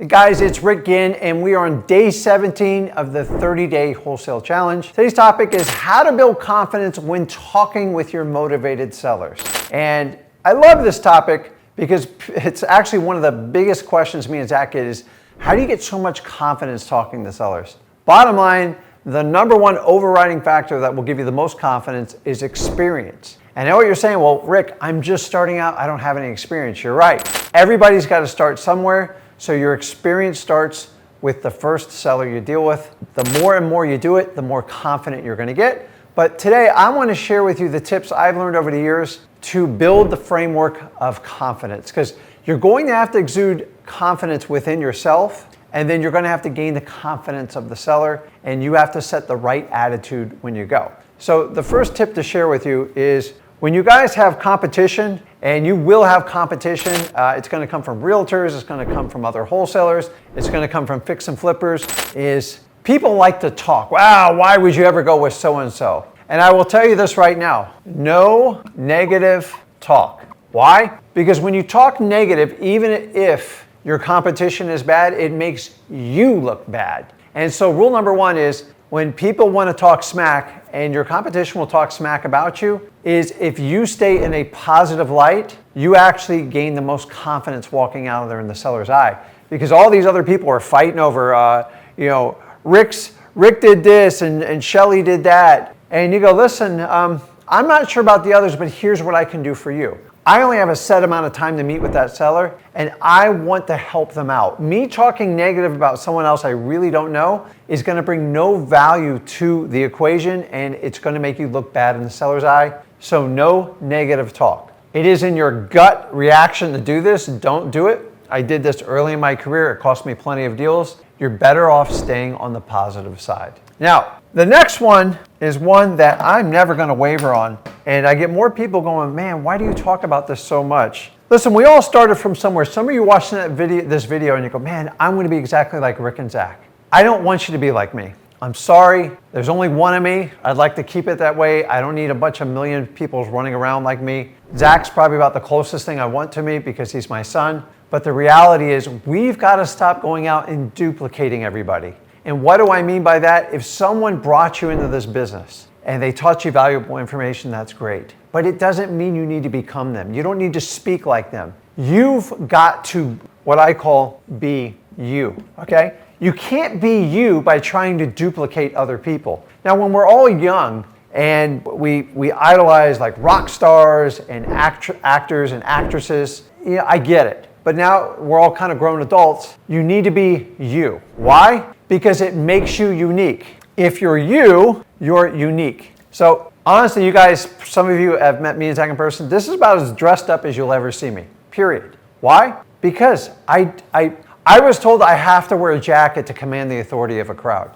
Hey guys, it's Rick again, and we are on day 17 of the 30-day wholesale challenge. Today's topic is how to build confidence when talking with your motivated sellers. And I love this topic because it's actually one of the biggest questions me and Zach get is, how do you get so much confidence talking to sellers? Bottom line, the number one overriding factor that will give you the most confidence is experience. And I know what you're saying, well, Rick, I'm just starting out, I don't have any experience. You're right. Everybody's got to start somewhere. So your experience starts with the first seller you deal with. The more and more you do it, the more confident you're going to get. But today I want to share with you the tips I've learned over the years to build the framework of confidence, because you're going to have to exude confidence within yourself, and then you're going to have to gain the confidence of the seller, and you have to set the right attitude when you go. So the first tip to share with you is, when you guys have competition, and you will have competition, it's going to come from realtors, it's going to come from other wholesalers, it's going to come from fix and flippers, is people like to talk. Wow, why would you ever go with so-and-so? And I will tell you this right now, no negative talk. Why? Because when you talk negative, even if your competition is bad, it makes you look bad. And so rule number one is, when people want to talk smack and your competition will talk smack about you, is if you stay in a positive light, you actually gain the most confidence walking out of there in the seller's eye. Because all these other people are fighting over, Rick did this and Shelly did that. And you go, listen, I'm not sure about the others, but here's what I can do for you. I only have a set amount of time to meet with that seller, and I want to help them out. Me talking negative about someone else I really don't know is going to bring no value to the equation, and it's going to make you look bad in the seller's eye. So no negative talk. It is in your gut reaction to do this. Don't do it. I did this early in my career. It cost me plenty of deals. You're better off staying on the positive side. Now, the next one is one that I'm never going to waver on. And I get more people going, man, why do you talk about this so much? Listen, we all started from somewhere. Some of you watching this video and you go, man, I'm going to be exactly like Rick and Zach. I don't want you to be like me. I'm sorry. There's only one of me. I'd like to keep it that way. I don't need a bunch of million people running around like me. Zach's probably about the closest thing I want to me because he's my son. But the reality is we've got to stop going out and duplicating everybody. And what do I mean by that? If someone brought you into this business and they taught you valuable information, that's great. But it doesn't mean you need to become them. You don't need to speak like them. You've got to, what I call, be you, okay? You can't be you by trying to duplicate other people. Now, when we're all young and we idolize like rock stars and actors and actresses, yeah, I get it. But now we're all kind of grown adults. You need to be you. Why? Because it makes you unique. If you're you, you're unique. So honestly, you guys, some of you have met me and Zach in person. This is about as dressed up as you'll ever see me, period. Why? Because I was told I have to wear a jacket to command the authority of a crowd.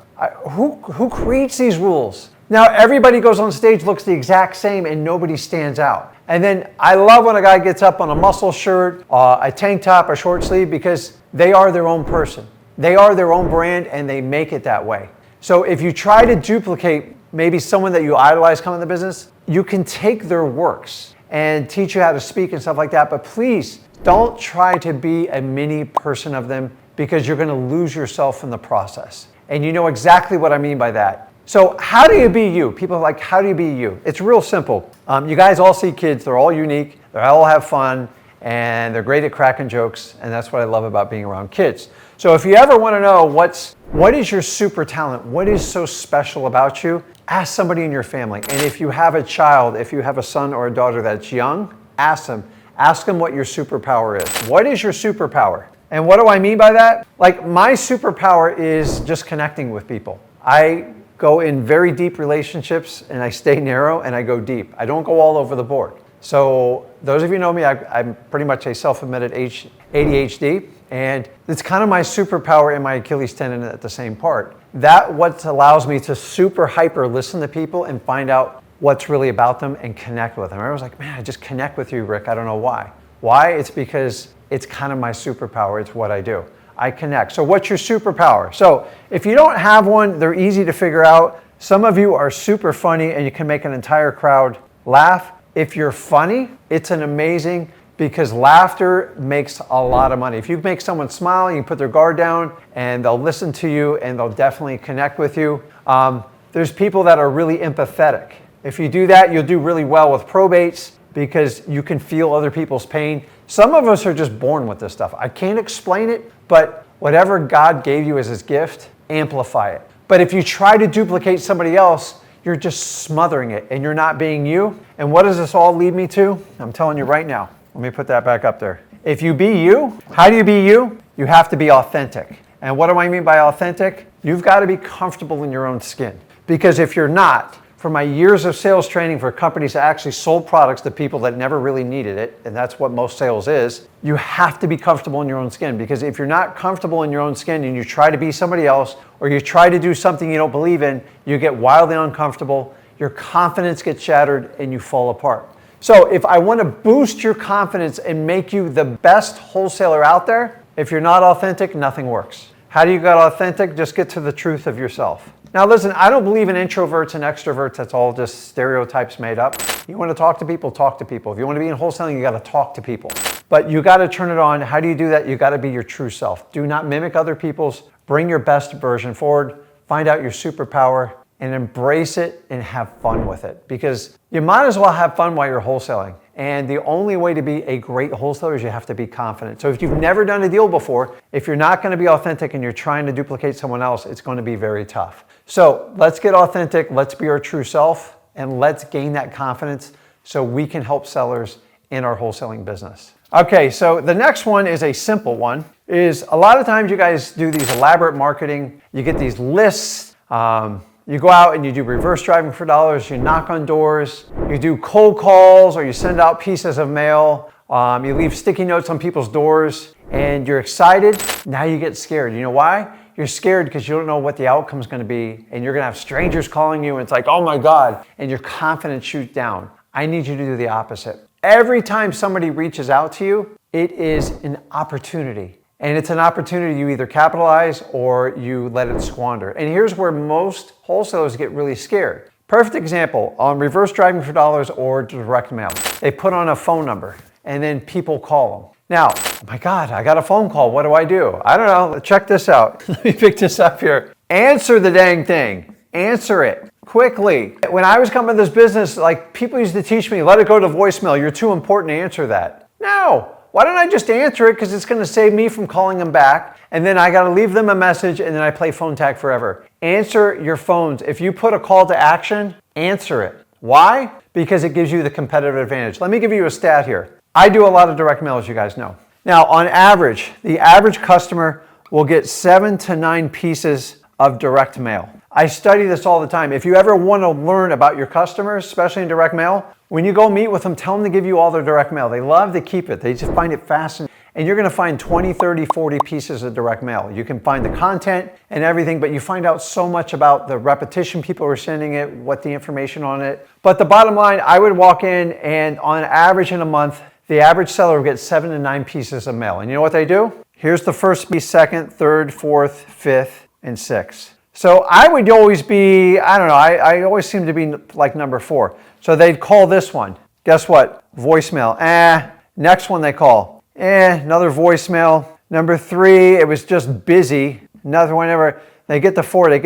Who creates these rules? Now everybody goes on stage, looks the exact same, and nobody stands out. And then I love when a guy gets up on a muscle shirt, a tank top, a short sleeve, because they are their own person. They are their own brand, and they make it that way. So if you try to duplicate maybe someone that you idolize coming to the business, you can take their works and teach you how to speak and stuff like that. But please don't try to be a mini person of them, because you're going to lose yourself in the process. And you know exactly what I mean by that. So how do you be you? People are like, how do you be you? It's real simple. You guys all see kids. They're all unique. They all have fun. And they're great at cracking jokes. And that's what I love about being around kids. So if you ever want to know what is your super talent, what is so special about you, ask somebody in your family. And if you have a child, if you have a son or a daughter that's young, ask them. Ask them what your superpower is. What is your superpower? And what do I mean by that? Like, my superpower is just connecting with people. I go in very deep relationships, and I stay narrow, and I go deep. I don't go all over the board. So those of you who know me, I'm pretty much a self-admitted ADHD, and it's kind of my superpower and my Achilles tendon at the same part. That what allows me to super hyper listen to people and find out what's really about them and connect with them. I was like, man, I just connect with you, Rick. I don't know why. Why? It's because it's kind of my superpower. It's what I do. I connect. So what's your superpower? So if you don't have one, they're easy to figure out. Some of you are super funny and you can make an entire crowd laugh. If you're funny, it's an amazing because laughter makes a lot of money. If you make someone smile, you can put their guard down and they'll listen to you and they'll definitely connect with you. There's people that are really empathetic. If you do that, you'll do really well with probates because you can feel other people's pain. Some of us are just born with this stuff. I can't explain it, but whatever God gave you as his gift, amplify it. But if you try to duplicate somebody else, you're just smothering it and you're not being you. And what does this all lead me to? I'm telling you right now. Let me put that back up there. If you be you, how do you be you? You have to be authentic. And what do I mean by authentic? You've got to be comfortable in your own skin. Because if you're not, from my years of sales training for companies that actually sold products to people that never really needed it, and that's what most sales is, you have to be comfortable in your own skin. Because if you're not comfortable in your own skin and you try to be somebody else, or you try to do something you don't believe in, you get wildly uncomfortable, your confidence gets shattered, and you fall apart. So if I want to boost your confidence and make you the best wholesaler out there, if you're not authentic, nothing works. How do you get authentic? Just get to the truth of yourself. Now listen, I don't believe in introverts and extroverts. That's all just stereotypes made up. You want to talk to people, talk to people. If you want to be in wholesaling, you got to talk to people. But you got to turn it on. How do you do that? You got to be your true self. Do not mimic other people's. Bring your best version forward. Find out your superpower and embrace it and have fun with it. Because you might as well have fun while you're wholesaling. And the only way to be a great wholesaler is you have to be confident. So if you've never done a deal before, if you're not going to be authentic and you're trying to duplicate someone else, it's going to be very tough. So let's get authentic, let's be our true self, and let's gain that confidence so we can help sellers in our wholesaling business. Okay, so the next one is a simple one. Is a lot of times you guys do these elaborate marketing, you get these lists, you go out and you do reverse driving for dollars, you knock on doors, you do cold calls, or you send out pieces of mail, you leave sticky notes on people's doors, and you're excited. Now you get scared. You know why? You're scared because you don't know what the outcome's going to be, and you're going to have strangers calling you, and it's like, oh my God, and your confidence shoots down. I need you to do the opposite. Every time somebody reaches out to you, it is an opportunity. And it's an opportunity you either capitalize or you let it squander. And here's where most wholesalers get really scared. Perfect example on reverse driving for dollars or direct mail. They put on a phone number and then people call them. Now, oh my God, I got a phone call. What do? I don't know. Check this out. Let me pick this up here. Answer the dang thing. Answer it quickly. When I was coming to this business, like people used to teach me, let it go to voicemail. You're too important to answer that. No. Why don't I just answer it? Because it's going to save me from calling them back. And then I got to leave them a message and then I play phone tag forever. Answer your phones. If you put a call to action, answer it. Why? Because it gives you the competitive advantage. Let me give you a stat here. I do a lot of direct mail, as you guys know. Now, on average, the average customer will get 7 to 9 pieces of direct mail. I study this all the time. If you ever want to learn about your customers, especially in direct mail, when you go meet with them, tell them to give you all their direct mail. They love to keep it. They just find it fascinating. And you're going to find 20, 30, 40 pieces of direct mail. You can find the content and everything, but you find out so much about the repetition people are sending it, what the information on it. But the bottom line, I would walk in and on average in a month, the average seller will get 7 to 9 pieces of mail. And you know what they do? Here's the first piece, second, third, fourth, fifth, and sixth. So I would always be, I don't know, I always seem to be like number 4. So they'd call this one. Guess what? Voicemail. Next one they call. Another voicemail. Number 3, it was just busy. Another one ever. They get the 4, they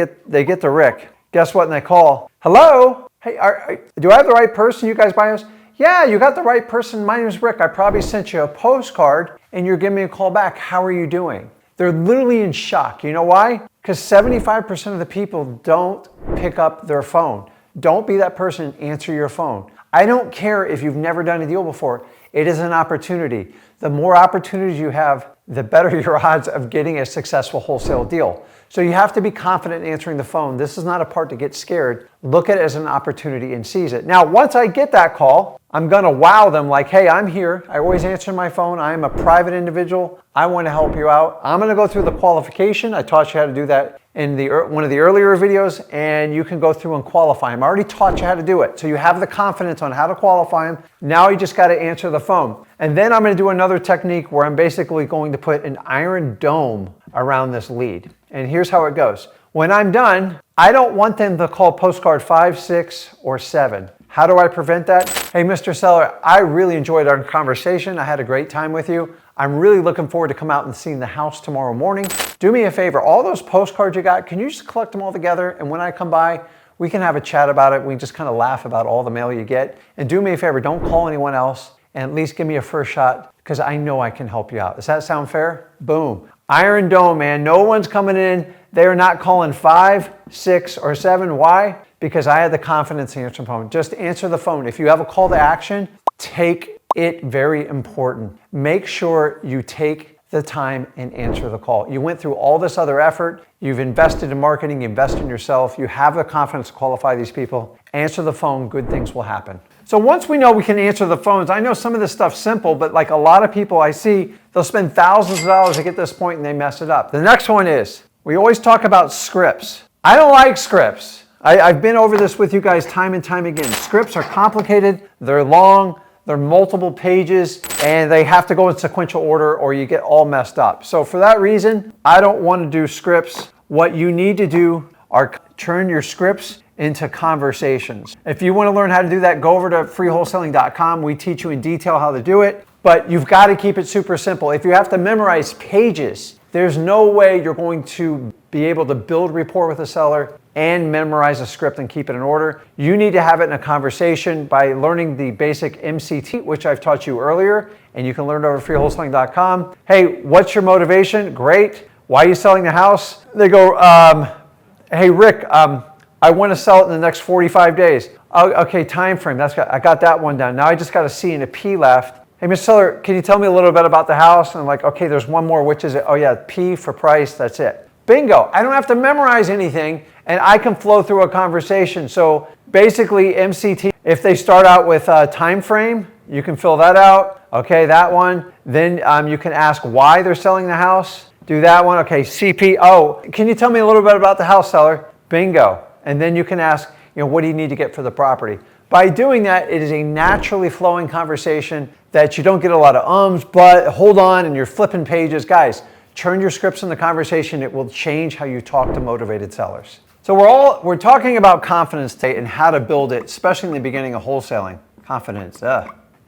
get the Rick. Guess what? And they call. Hello? Hey, do I have the right person? You guys buy us? Yeah, you got the right person. My name is Rick. I probably sent you a postcard and you're giving me a call back. How are you doing? They're literally in shock. You know why? Because 75% of the people don't pick up their phone. Don't be that person. Answer your phone. I don't care if you've never done a deal before. It is an opportunity. The more opportunities you have, the better your odds of getting a successful wholesale deal. So you have to be confident in answering the phone. This is not a part to get scared. Look at it as an opportunity and seize it. Now, once I get that call, I'm going to wow them like, hey, I'm here. I always answer my phone. I am a private individual. I want to help you out. I'm going to go through the qualification. I taught you how to do that in one of the earlier videos, and you can go through and qualify them. I already taught you how to do it. So you have the confidence on how to qualify them. Now you just got to answer the phone. And then I'm going to do another technique where I'm basically going to put an iron dome around this lead. And here's how it goes. When I'm done, I don't want them to call postcard 5, 6, or 7. How do I prevent that? Hey, Mr. Seller, I really enjoyed our conversation. I had a great time with you. I'm really looking forward to come out and seeing the house tomorrow morning. Do me a favor, all those postcards you got, can you just collect them all together? And when I come by, we can have a chat about it. We can just kind of laugh about all the mail you get. And do me a favor, don't call anyone else, and at least give me a first shot, because I know I can help you out. Does that sound fair? Boom. Iron Dome, man. No one's coming in. They are not calling 5, 6, or 7. Why? Because I had the confidence to answer the phone. Just answer the phone. If you have a call to action, take it very important. Make sure you take the time and answer the call. You went through all this other effort. You've invested in marketing, you invest in yourself. You have the confidence to qualify these people. Answer the phone, good things will happen. So once we know we can answer the phones, I know some of this stuff's simple, but like a lot of people I see, they'll spend thousands of dollars to get this point and they mess it up. The next one is, we always talk about scripts. I don't like scripts. I've been over this with you guys time and time again. Scripts are complicated, they're long, they're multiple pages, and they have to go in sequential order or you get all messed up. So for that reason, I don't want to do scripts. What you need to do are turn your scripts into conversations. If you want to learn how to do that, go over to freewholesaling.com. We teach you in detail how to do it, but you've got to keep it super simple. If you have to memorize pages, there's no way you're going to be able to build rapport with a seller and memorize a script and keep it in order. You need to have it in a conversation by learning the basic MCT, which I've taught you earlier, and you can learn it over freewholesaling.com. Hey, what's your motivation? Great. Why are you selling the house? They go, hey, Rick, I want to sell it in the next 45 days. Oh, okay, time frame. I got that one down. Now I just got a C and a P left. Hey, Mr. Seller, can you tell me a little bit about the house? And I'm like, okay, there's one more. Which is it? Oh yeah, P for price. That's it. Bingo. I don't have to memorize anything, and I can flow through a conversation. So basically, MCT, if they start out with a time frame, you can fill that out. Okay, that one. Then you can ask why they're selling the house. Do that one. Okay, CP. Oh, can you tell me a little bit about the house, seller? Bingo. And then you can ask, what do you need to get for the property? By doing that, it is a naturally flowing conversation that you don't get a lot of ums, but hold on, and you're flipping pages. Guys, turn your scripts in the conversation. It will change how you talk to motivated sellers. So we're talking about confidence state and how to build it, especially in the beginning of wholesaling. Confidence.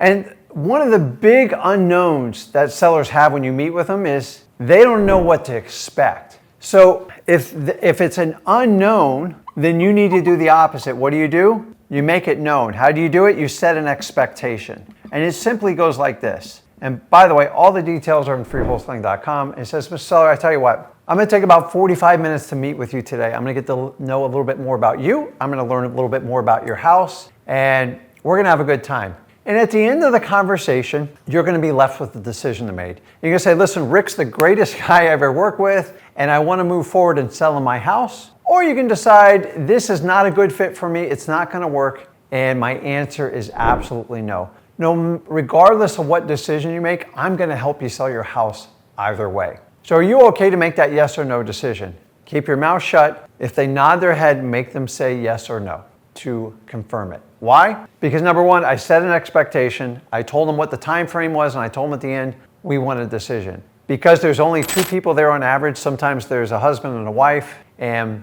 And one of the big unknowns that sellers have when you meet with them is they don't know what to expect. So if it's an unknown, then you need to do the opposite. What do? You make it known. How do you do it? You set an expectation. And it simply goes like this. And by the way, all the details are on freewholesaling.com. It says, Mr. Seller, I tell you what, I'm going to take about 45 minutes to meet with you today. I'm going to get to know a little bit more about you. I'm going to learn a little bit more about your house, and we're going to have a good time. And at the end of the conversation, you're going to be left with the decision to make. You're going to say, listen, Rick's the greatest guy I ever worked with, and I want to move forward and sell my house. Or you can decide, this is not a good fit for me, it's not going to work, and my answer is absolutely no. No, regardless of what decision you make, I'm going to help you sell your house either way. So are you okay to make that yes or no decision? Keep your mouth shut. If they nod their head, make them say yes or no to confirm it. Why? Because number one, I set an expectation. I told them what the time frame was, and I told them at the end, we want a decision. Because there's only 2 people there on average, sometimes there's a husband and a wife, and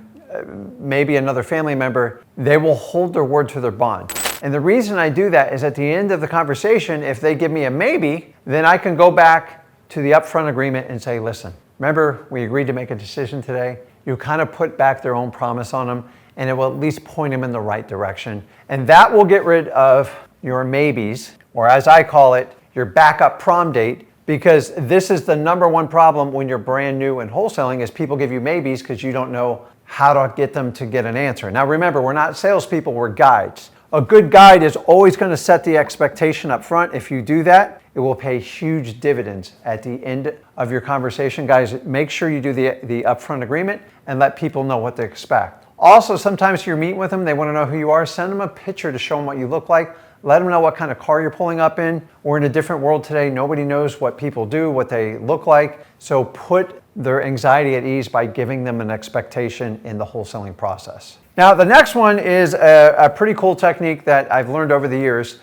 maybe another family member, they will hold their word to their bond. And the reason I do that is at the end of the conversation, if they give me a maybe, then I can go back to the upfront agreement and say, listen, remember we agreed to make a decision today? You kind of put back their own promise on them, and it will at least point them in the right direction. And that will get rid of your maybes, or as I call it, your backup prom date, because this is the number one problem when you're brand new in wholesaling is people give you maybes because you don't know how to get them to get an answer. Now remember, we're not salespeople, we're guides. A good guide is always going to set the expectation up front. If you do that, it will pay huge dividends at the end of your conversation. Guys, make sure you do the upfront agreement and let people know what to expect. Also, sometimes you're meeting with them, they want to know who you are. Send them a picture to show them what you look like. Let them know what kind of car you're pulling up in. We're in a different world today. Nobody knows what people do, what they look like. So put their anxiety at ease by giving them an expectation in the wholesaling process. Now, the next one is a pretty cool technique that I've learned over the years.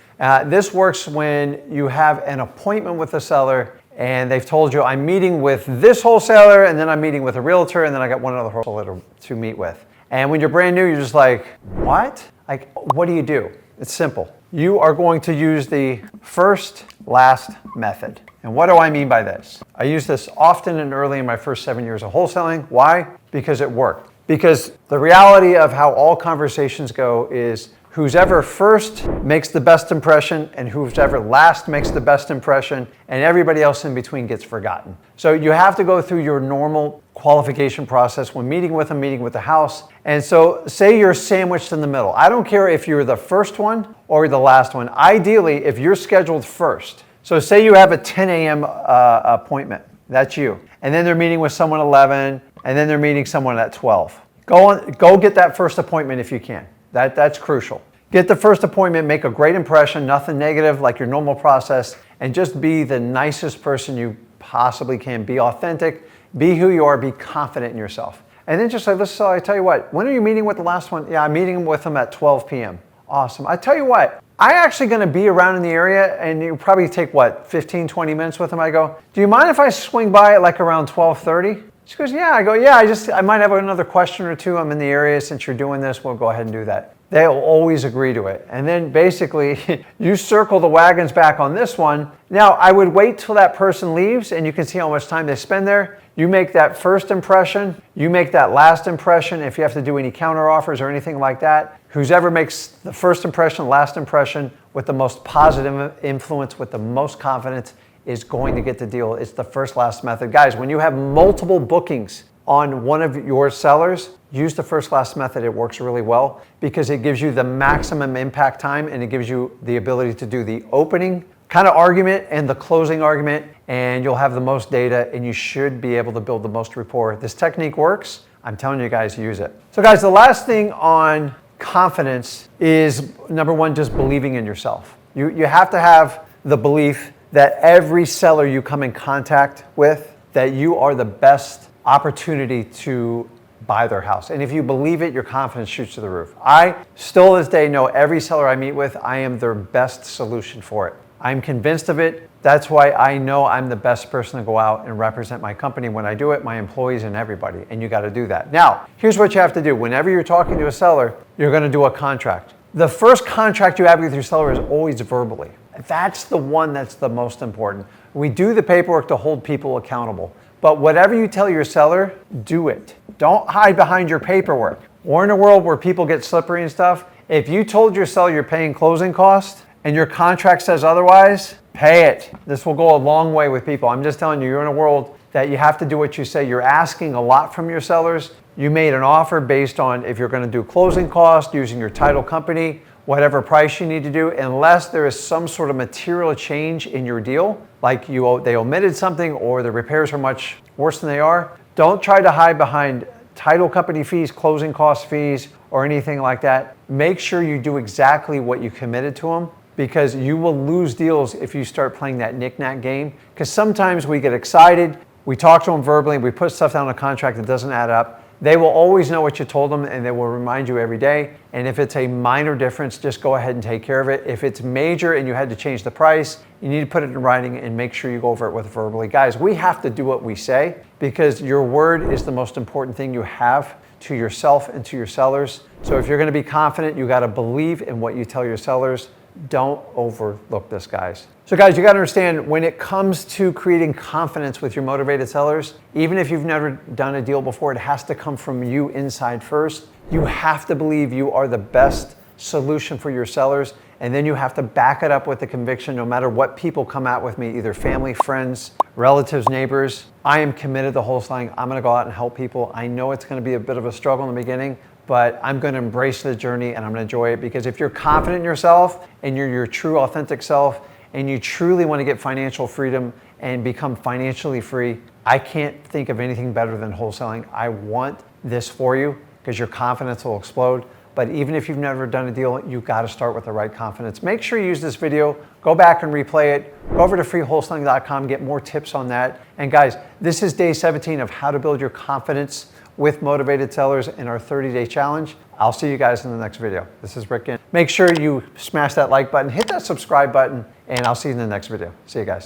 This works when you have an appointment with a seller and they've told you, I'm meeting with this wholesaler, and then I'm meeting with a realtor, and then I got one other wholesaler to meet with. And when you're brand new, you're just like, what? Like, what do? It's simple. You are going to use the first last method. And what do I mean by this? I use this often and early in my first 7 years of wholesaling. Why? Because it worked. Because the reality of how all conversations go is who's ever first makes the best impression, and who's ever last makes the best impression, and everybody else in between gets forgotten. So you have to go through your normal qualification process when meeting with the house. And so say you're sandwiched in the middle. I don't care if you're the first one or the last one. Ideally, if you're scheduled first, so say you have a 10 a.m. Appointment, that's you. And then they're meeting with someone at 11, and then they're meeting someone at 12. Go get that first appointment if you can. That's crucial. Get the first appointment, make a great impression, nothing negative like your normal process, and just be the nicest person you possibly can. Be authentic, be who you are, be confident in yourself. And then just say, listen, I tell you what, when are you meeting with the last one? Yeah, I'm meeting with them at 12 p.m. Awesome. I tell you what, I'm actually going to be around in the area, and you probably take, 15, 20 minutes with them. I go, do you mind if I swing by at like around 12:30? She goes, yeah. I go, yeah, I might have another question or two. I'm in the area. Since you're doing this, we'll go ahead and do that. They'll always agree to it. And then basically, you circle the wagons back on this one. Now, I would wait till that person leaves, and you can see how much time they spend there. You make that first impression. You make that last impression. If you have to do any counter offers or anything like that, whoever makes the first impression, last impression with the most positive influence, with the most confidence, is going to get the deal. It's the first last method. Guys, when you have multiple bookings on one of your sellers, use the first last method. It works really well because it gives you the maximum impact time, and it gives you the ability to do the opening kind of argument and the closing argument, and you'll have the most data, and you should be able to build the most rapport. This technique works. I'm telling you guys, use it. So guys, the last thing on confidence is, number one, just believing in yourself. You have to have the belief that every seller you come in contact with, that you are the best opportunity to buy their house. And if you believe it, your confidence shoots to the roof. I still this day know every seller I meet with, I am their best solution for it. I'm convinced of it. That's why I know I'm the best person to go out and represent my company when I do it, my employees and everybody. And you got to do that. Now, here's what you have to do. Whenever you're talking to a seller, you're going to do a contract. The first contract you have with your seller is always verbally. That's the one that's the most important. We do the paperwork to hold people accountable. But whatever you tell your seller, do it. Don't hide behind your paperwork. We're in a world where people get slippery and stuff. If you told your seller you're paying closing costs and your contract says otherwise, pay it. This will go a long way with people. I'm just telling you, you're in a world that you have to do what you say. You're asking a lot from your sellers. You made an offer based on if you're going to do closing costs, using your title company, whatever price you need to do, unless there is some sort of material change in your deal, like they omitted something or the repairs are much worse than they are. Don't try to hide behind title company fees, closing cost fees, or anything like that. Make sure you do exactly what you committed to them, because you will lose deals if you start playing that knick-knack game. Because sometimes we get excited, we talk to them verbally, we put stuff down on a contract that doesn't add up. They will always know what you told them, and they will remind you every day. And if it's a minor difference, just go ahead and take care of it. If it's major and you had to change the price, you need to put it in writing and make sure you go over it with verbally. Guys, we have to do what we say, because your word is the most important thing you have to yourself and to your sellers. So if you're going to be confident, you got to believe in what you tell your sellers. Don't overlook this, guys. So guys, you got to understand, when it comes to creating confidence with your motivated sellers, even if you've never done a deal before, it has to come from you inside first. You have to believe you are the best solution for your sellers, and then you have to back it up with the conviction, no matter what people come out with me, either family, friends, relatives, neighbors. I am committed to wholesaling. I'm going to go out and help people. I know it's going to be a bit of a struggle in the beginning, but I'm going to embrace the journey and I'm going to enjoy it, because if you're confident in yourself and you're your true authentic self and you truly want to get financial freedom and become financially free, I can't think of anything better than wholesaling. I want this for you, because your confidence will explode. But even if you've never done a deal, you've got to start with the right confidence. Make sure you use this video, go back and replay it, go over to freewholesaling.com, get more tips on that. And guys, this is day 17 of how to build your confidence with motivated sellers in our 30-day challenge. I'll see you guys in the next video. This is Rick. Make sure you smash that like button, hit that subscribe button, and I'll see you in the next video. See you guys.